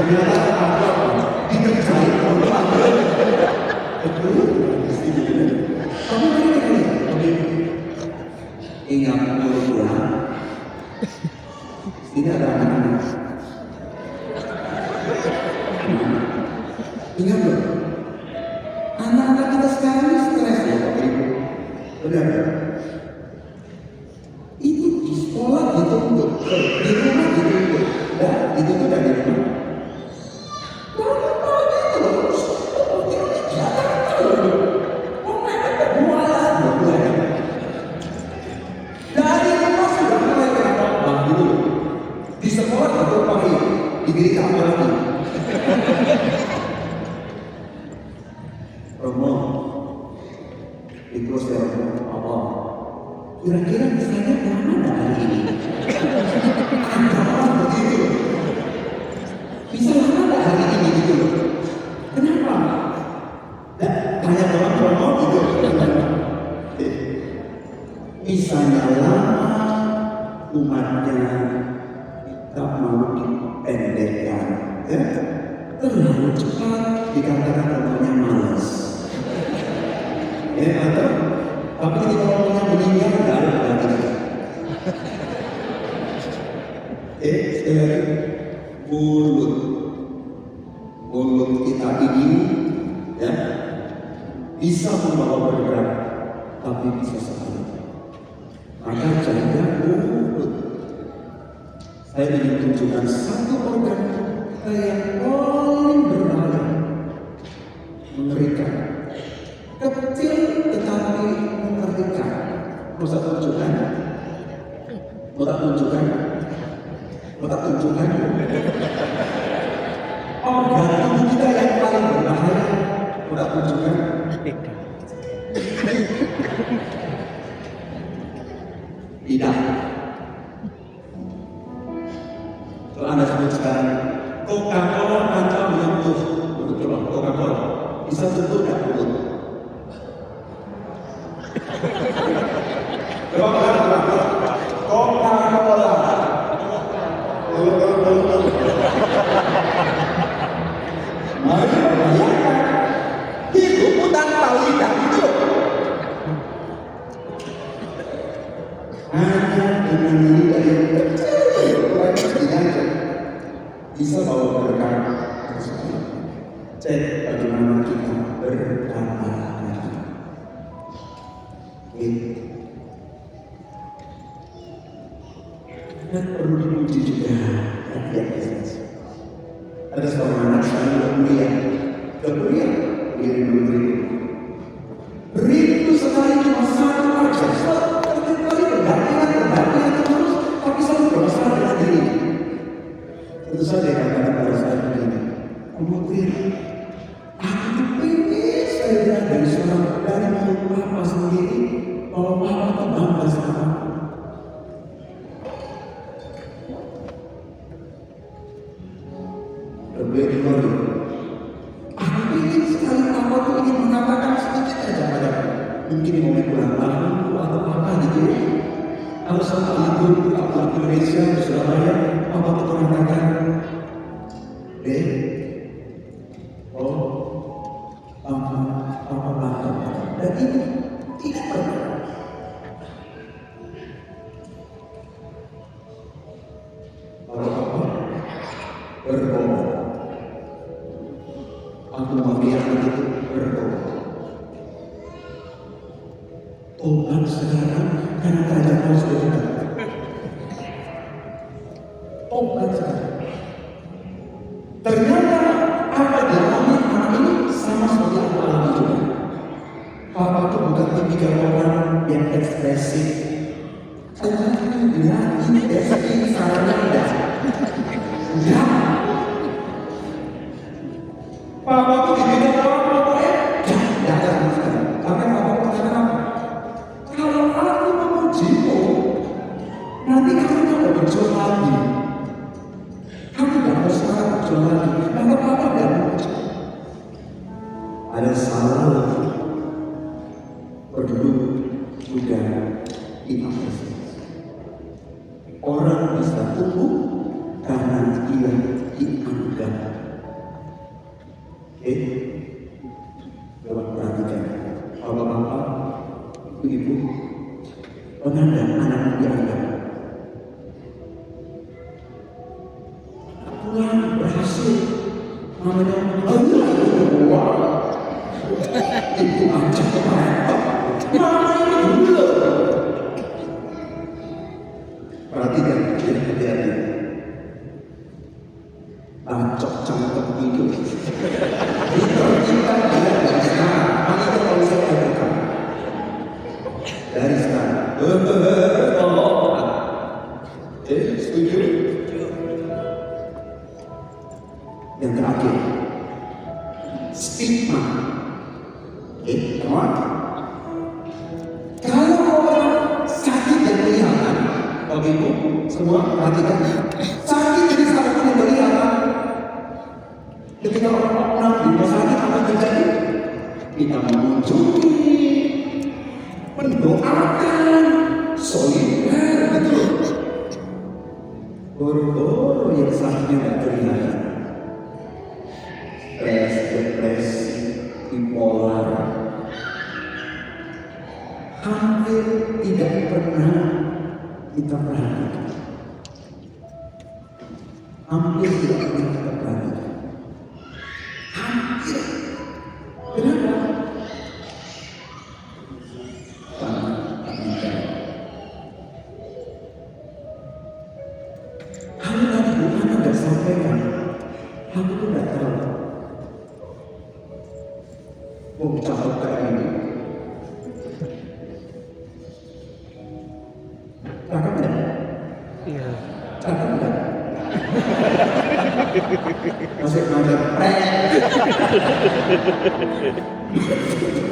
Ternyata apa? Dikerjain oleh apa? Betul. Kamu ini ingat dulu ya. Ini ada anak-anak. Ingat loh. Anak-anak kita sekarang ini stres ya Bapak Ibu. Benar ya? Itu di sekolah dituntut, di rumah dituntut, dan dituntut dari rumah. Di sekolah atau pagi, di gereja apa lagi? Romo, itu saya apa? Kira-kira misalnya mana hari ini? Apa begitu? Bisa lama hari ini gitu loh? Kenapa? Banyak orang Romo gitu. Misalnya lama umatnya tak mau dipendekkan, ya? Terlalu cepat dikatakan namanya malas. Ya, atau tapi kalau orangnya meninggal nggak ada lagi. Sekali lagi, mulut kita ini, ya, bisa membawa bergerak, tapi bisa sebaliknya. Maka jaga mulut. Saya ingin tunjukkan satu organ kita yang paling berbahaya, mengerikan, kecil tetapi mengerikan. Mau saya tunjukkan? Mau tak tunjukkan? Mau tak tunjukkan? Organ tubuh kita yang paling berbahaya. Mau tak tunjukkan? Tidak. Kalau Anda sebut sekarang, Coca-Cola tanpa menyentuh, betul Coca-Cola bisa sentuh tidak mulut? Coca-Cola. Mari bayangkan hidupmu tanpa lidah itu. Hanya dengan lidah yang kecil, bisa bawa berkah. Cek bagaimana kita berkata. Dan perlu dipuji juga. Ada seorang anak saya yang kuliah rindu sekali cuma satu aja. Setiap kali bergantian terus, tapi selalu bermasalah dengan diri. Tentu saja katakan pada saat begini, kemudian aku pengen saya dengar dari mulut Papa sendiri bahwa Papa itu bangga sama aku. Lebih lagi, aku ingin sekali Papa itu ingin mengatakan sedikit aja padaku. Mungkin momen ulang tahun atau apa gitu. Harus sama libur Indonesia di Surabaya, Papa itu mengatakan, Papa bangga. Dan ini tidak pernah. Kalau Papa berbohong, aku membiarkan itu berbohong. Tuhan sekarang karena kerajaan Allah sudah dekat. Tuhan sekarang. Ternyata apa yang dialami anak ini sama seperti aku alami juga. Papa itu bukan tipikal orang yang ekspresif. Saya bilang ini ekspresi caranya enggak. Enggak. Papa itu tipikal orang pokoknya enggak ada sama sekali. Karena Papa mengatakan apa? Kalau aku memujimu, nanti kamu tidak berjuang lagi. Kamu tidak mau semangat berjuang lagi. Maka Papa tidak memuji. Ada salah lagi. Perlu juga diapresiasi. Orang bisa tumbuh Ibu, pernah nggak anakmu dianggap? Pulang berhasil, mamanya Allah wah, itu aja apa? Mama ini dulu. Perhatikan, hati-hati. Bacok cangkep itu. Kita dia dari sekarang, mari kita kalau bisa katakan dari sekarang. Setuju? Yang terakhir, stigma. Teman. Kalau orang sakit yang kelihatan, Bapak Ibu semua perhatikan, sakit jadi sakit yang kelihatan. Ketika orang di rumah sakit apa terjadi? Kita mengunjungi, mendoakan, solider, betul. Boro-boro yang sakitnya tidak terlihat. Stres, depresi, bipolar, hampir tidak pernah kita perhatikan. Hampir tidak pernah kita perhatikan. Hampir. Kenapa? Hal tadi Tuhan tidak sampaikan. Aku pun tidak tahu. Mau catat kayak ini. Cakap tidak? Iya. Cakap tidak? Masih ngajar prek.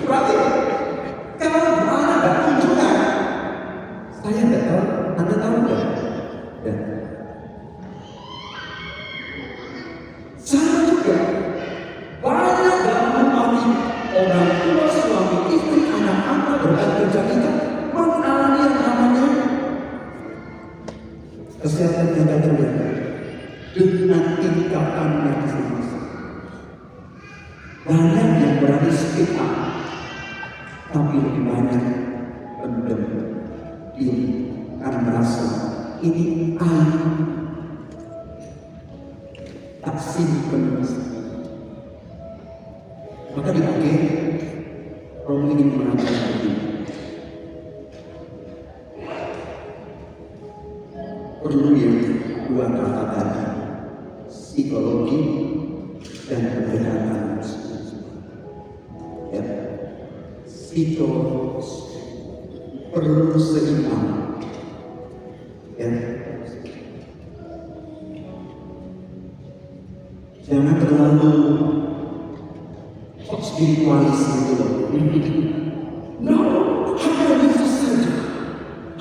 Berarti kalau mana ada tunjukkan. Saya tidak tahu. Anda tahu tidak? Ya. Sama juga. Banyak dalam mati orang tua, suami, istri, anak-anak bekerja kita mengalami yang namanya kesehatan yang tidak terlihat dengan tingkatan yang masing-masing. Banyak yang berani speak up, tapi lebih banyak pendem, diam, karena merasa ini aib, tak simpen. Maka di akhir, Romo ingin mengatakan begini. Perlu yang dua kata tadi, psikologi dan kesehatan. Ya, perlu seimbang. Ya, jangan terlalu spiritualis gitu loh. No, hanya bisa saja,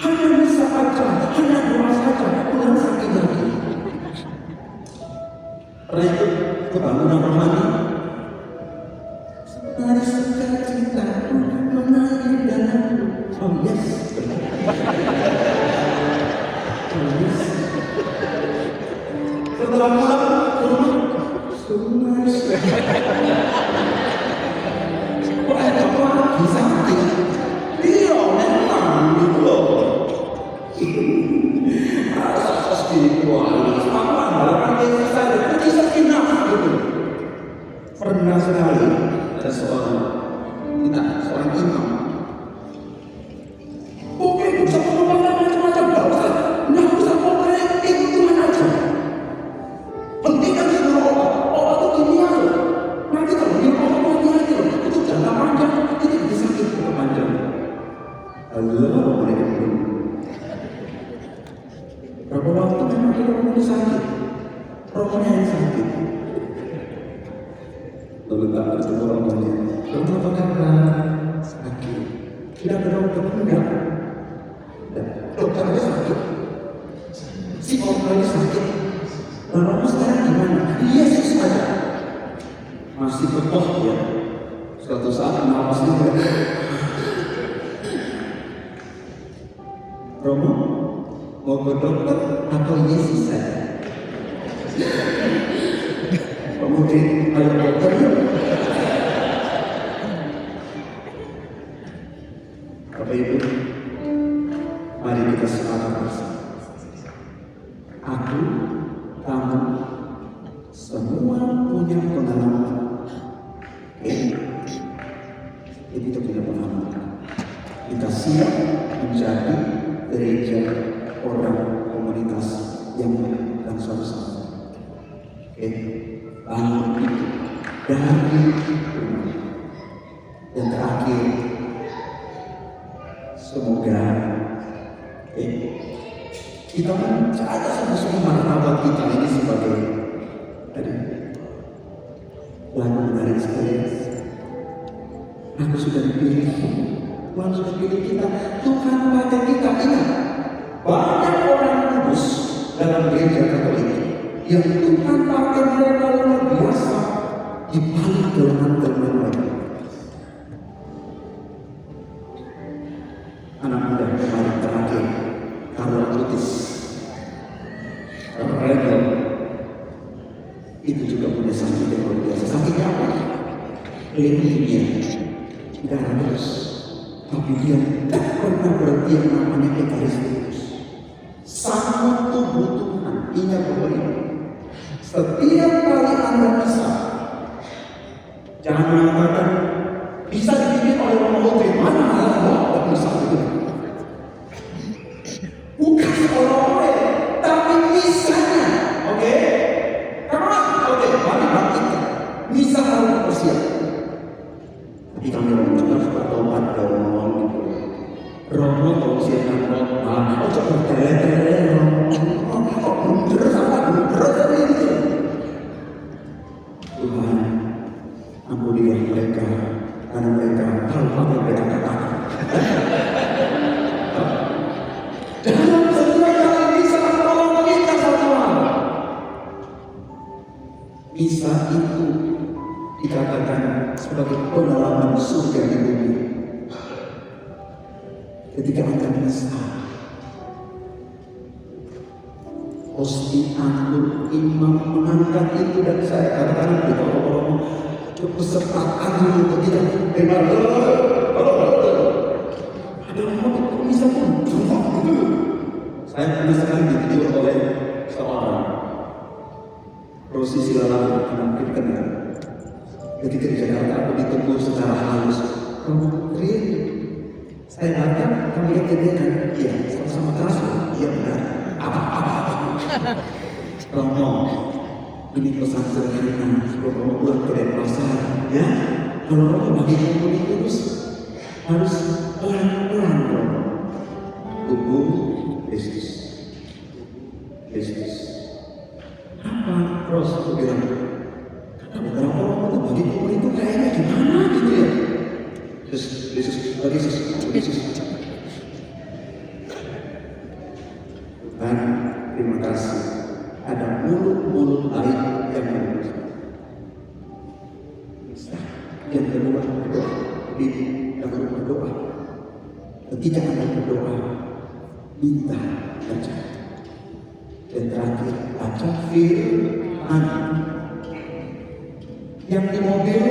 hanya bisa aja, hanya doa saja, pulang sakit lagi. Karena itu kebangunan rohani, mari sukacita menari dalamku. Oh yes, oh yes. Setelah pulang, sungai. Lagi sakit, dia memang gitu loh. Rasa spiritualis, apa yang saya bisa kinaf gitu. Pernah sekali ada seorang imam. Oke, bisa ngomong macam-macam, nggak usah pokoknya itu Tuhan aja. Penting kan dulu obat itu kimia loh. Nanti kalau minum obat itu jangka panjang, itu bisa sakit jangka panjang. Allah mereka belum. Berapa waktu memang kita ngomong sakit, rohnya yang sakit. Lalu tak bertemu rohnya. Lalu apa karena sakit? Tidak ada dokter enggak. Dokter aja sakit. Si orang lagi sakit. Lalu sekarang gimana? Yesus aja masih pekeh ya. Suatu saat napasnya Romo mau ke dokter atau Yesus saja? Kemudian ayo dokter yuk. Bapak Ibu, mari kita sepakat bersama. Aku, kamu, semua punya pengalaman. Oke? Jadi kita punya pengalaman. Kita siap menjadi gereja orang komunitas yang dan sama-sama. Oke? Bangun itu dari rumah. Yang terakhir, semoga kita menjaga sama-sama martabat kita ini sebagai lagu menarik sekali. Aku sudah dipilih, Tuhan sudah pilih kita, Tuhan pakai kita. Ingat, banyak orang kudus dalam gereja Katolik yang Tuhan pakai mereka luar biasa di balik kelemahan-kelemahan mereka. Anak muda kemarin terakhir, Carlo Acutis, Rebel, itu juga punya sakit yang luar biasa. Sakitnya apa? Leukemia, darah terus. Tapi dia tak pernah berhenti yang namanya Ekaristus. Sangat tubuh Tuhan. Ingat bahwa ini. Setiap kali Anda bisa, jangan mengatakan bisa dibikin oleh orang lain. Mana malah bisa itu. Bukan orang lain, tapi misalnya, oke? Karena, oke, mari bangkitkan. Bisa harus bersiap. Tapi kami orang juga suka tobat dong. Romo kalau siapa romo, coba tele-tele romo, kok blunder sama blunder ini. Tuhan, ampuni mereka, karena mereka tahu apa yang mereka katakan. Dalam setiap kali bisa tolong kita semua. Bisa itu dikatakan sebagai pengalaman surga di bumi. Ketika Anda bisa, hosti anggur imam mengangkat itu dan saya katakan kita orang peserta anggur tidak benar. Ada orang bisa pun gitu. Saya pernah sekali ditidur oleh seorang Rosi Silalang anak kita kenal. Ketika di Jakarta aku ditegur secara halus. Kamu Tri, saya datang, kamu lihat kegiatan, iya, sama-sama keras, iya benar. Apa? Romo, ini pesan sederhana, sebelum kamu pulang ke Denpasar, ya. Kalau Romo bagi kumpul itu harus pelan-pelan, Romo. Tubuh Kristus. Apa? Terus aku bilang, karena orang itu bagi kumpul itu kayaknya gimana gitu ya. Yesus. Tuhan, terima kasih. Ada mulut-mulut baik yang menerus. Yang kedua, berdoa. Jangan berdoa. Ketika Anda berdoa, minta baca. Dan terakhir, baca firman. Yang di mobil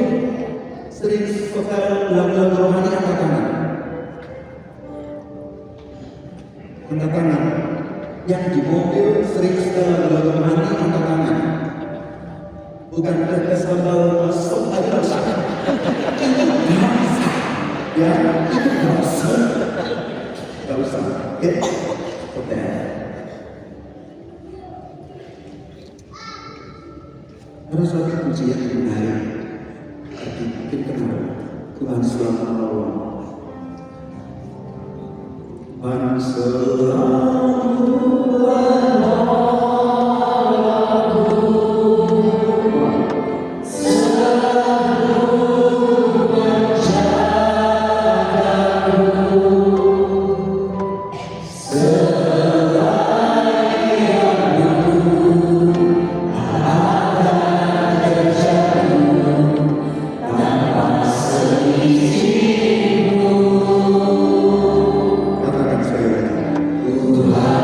sering setel lagu-lagu rohani, angkat tangan. Angkat tangan. Yang di mobil sering setel lagu-lagu rohani, angkat tangan. Bukan ada sambal masuk aja usah. Ya, itu nggak usah. Ya, oke. Ada suatu pujian yang menarik. Tapi mungkin kenal Tuhan selalu menolong. Tuhan selalu menolong. Katakan sekali lagi, Tuhan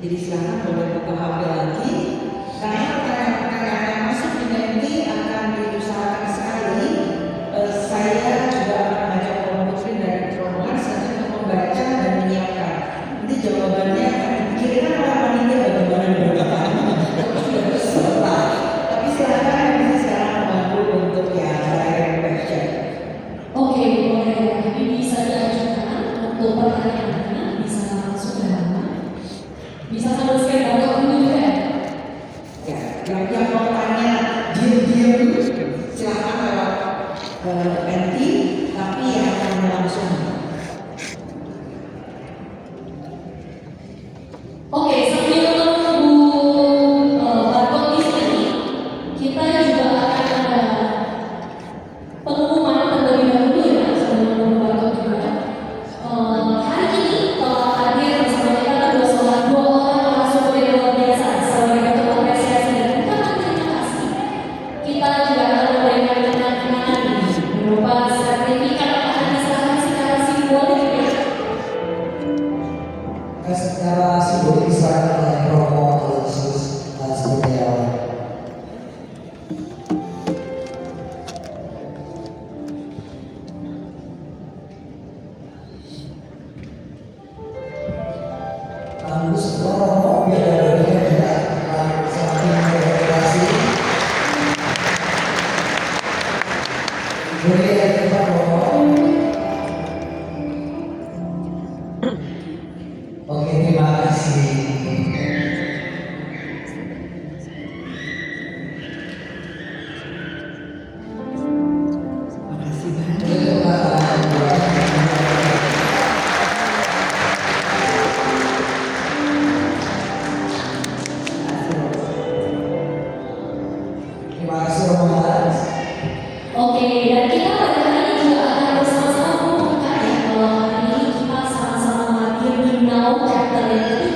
Jadi silakan boleh buka HP lagi. Karena pertanyaan-pertanyaan yang masuk di nanti akan diusahakan sekali. Saya juga akan mengajak Bapak Putri dan rombongan saja untuk membaca dan menyiapkan. Nanti jawabannya akan dipikirkan oleh panitia bagaimana dibacakan. Terus sudah berserta. Tapi silakan yang bisa sekarang membantu untuk yang direct question. Oke, boleh. Jadi bisa diajukan untuk pertanyaannya, bisa langsung ke halaman. Bisa sambil scan barcode dulu juga ya? Ya, yang mau tanya diam-diam silakan lewat nanti, tapi yang akan langsung. Oke, sambil menunggu barcode di sini, kita juga akan ada pengumuman terlebih dahulu ya, sebelum menunggu barcode juga. Hari ini telah hadir bersama kita dua orang narasumber yang luar biasa sebagai bentuk apresiasi dan ucapan terima kasih. Kita juga akan memberikan kenang-kenangan berupa sertifikat yang akan diserahkan secara simbolik ya. Secara simbolik diserahkan oleh Romo Yesus seperti yang lalu setelah Romo biar ada juga semakin berkreasi. Boleh kita Romo. Oke, terima kasih. Makasih banyak. Untuk kata terima kasih Romo. Oke, dan kita pada hari ini juga akan bersama-sama mengumumkan ya, kalau hari ini kita sama-sama hadir di Now Chapter yang ketiga.